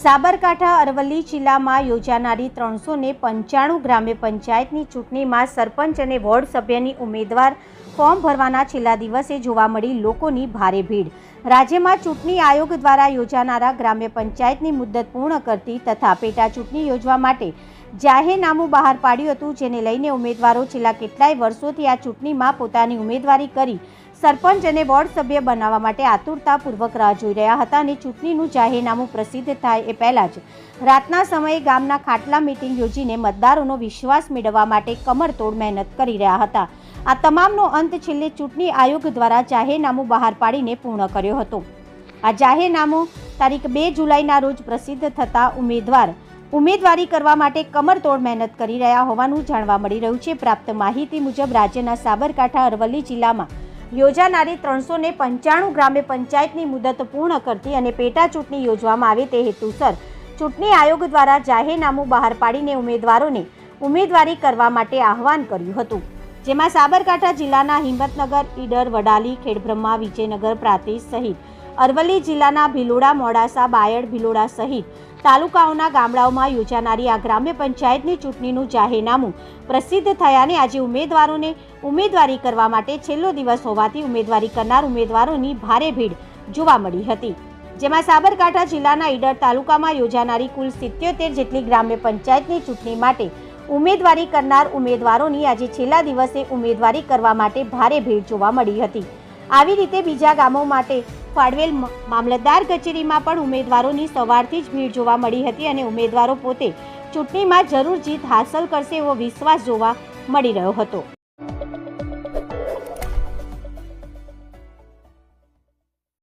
સાબરકાંઠા અરવલ્લી જિલ્લામાં યોજાનારી 395 ગ્રામ્ય પંચાયતની ચૂંટણીમાં સરપંચ અને વોર્ડ સભ્યની ઉમેદવાર ફોર્મ ભરવાના છેલ્લા દિવસે જોવા મળી લોકોની ભારે ભીડ। રાજ્યમાં ચૂંટણી આયોગ દ્વારા યોજાનારા ગ્રામ્ય પંચાયતની મુદ્દત પૂર્ણ કરતી તથા પેટા ચૂંટણી યોજવા માટે જાહેરનામું બહાર પાડ્યું હતું, જેને લઈને ઉમેદવારો છેલ્લા કેટલાય વર્ષોથી આ ચૂંટણીમાં પોતાની ઉમેદવારી કરી સરપંચ અને વોર્ડ સભ્ય બનાવવા માટે આતુરતાપૂર્વક રાહ જોઈ રહ્યા હતા અને ચૂંટણીનું જાહેરનામું પ્રસિદ્ધ થાય એ પહેલાં જ રાતના સમયે ગામના ખાટલા મીટિંગ યોજીને મતદારોનો વિશ્વાસ મેળવવા માટે કમરતોડ મહેનત કરી રહ્યા હતા। આ તમામનો અંત છેલ્લે ચૂંટણી આયોગ દ્વારા જાહેરનામું બહાર પાડીને પૂર્ણ કર્યો હતો। આ જાહેરનામું તારીખ 2 જુલાઈના રોજ પ્રસિદ્ધ થતાં ઉમેદવારી કરવા માટે કમરતોડ મહેનત કરી રહ્યા હોવાનું જાણવા મળી રહ્યું છે। પ્રાપ્ત માહિતી મુજબ રાજ્યના સાબરકાંઠા અરવલ્લી જિલ્લામાં યોજાનારી 395 ગ્રામ્ય પંચાયતની મુદત પૂર્ણ કરતી અને પેટા ચૂંટણી યોજવામાં આવે તે હેતુસર ચૂંટણી આયોગ દ્વારા જાહેરનામું બહાર પાડીને ઉમેદવારોને ઉમેદવારી કરવા માટે આહવાન કર્યું હતું, જેમાં સાબરકાંઠા જિલ્લાના હિંમતનગર, ઈડર, વડાલી, ખેડબ્રહ્મા, વિજયનગર, પ્રાંતિજ સહિત અરવલ્લી જિલ્લાના ભિલોડા, મોડાસા, બાયડ, ભિલોડા સહિત તાલુકાઓના ગામડાઓમાં યોજાનારી આ ગ્રામ્ય પંચાયતની ચૂંટણીનું જાહેરનામું પ્રસિદ્ધ થયાને આજે ઉમેદવારોને ઉમેદવારી કરવા માટે છેલ્લો દિવસ હોવાથી ઉમેદવારી કરનાર ઉમેદવારોની ભારે ભીડ જોવા મળી હતી, જેમાં સાબરકાંઠા જિલ્લાના ઈડર તાલુકામાં યોજાનારી કુલ 77 જેટલી ગ્રામ્ય પંચાયતની ચૂંટણી માટે ઉમેદવારી કરનાર ઉમેદવારોની આજે છેલ્લા દિવસે ઉમેદવારી કરવા માટે ભારે ભીડ જોવા મળી હતી। આવી રીતે બીજા ગામો માટે ફાળવેલ મામલતદાર કચેરીમાં પણ ઉમેદવારોની સવારથી જ ભીડ જોવા મળી હતી અને ઉમેદવારો પોતે ચૂંટણીમાં જરૂર જીત હાંસલ કરશે એવો વિશ્વાસ જોવા મળી રહ્યો હતો।